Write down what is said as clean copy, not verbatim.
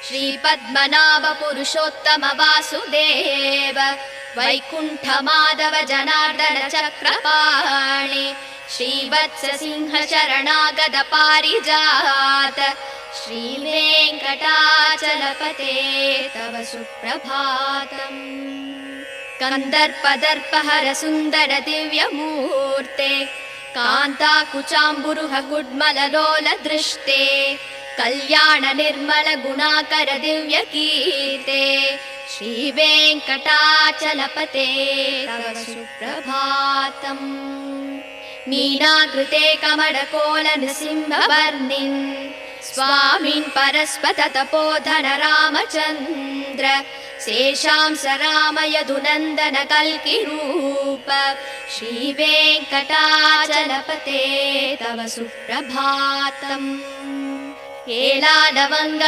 श्रीपद्मनाभ पुरुषोत्तम वासुदेव वैकुण्ठ माधव जनार्दन चक्रपाणि श्रीवत्स सिंह शरणागत पारिजात श्रीवेङ्कटाचलपते तव सुप्रभातम्। कन्दर्पदर्पहर सुन्दर दिव्यमूर्ते कान्ताकुचाम्बुरुह गुड्मललोल दृष्टे कल्याण निर्मल गुणाकर दिव्य कीर्ते श्रीवेङ्कटाचलपते तव सुप्रभातम्। मीनाकृते कमलकोल नृसिंहवर्णिन् स्वामिन् परस्पत तपोधन रामचन्द्र शेषांस राम यदुनन्दन कल्किरूप श्रीवेङ्कटाचलपते तव सुप्रभातम्। केलालवङ्ग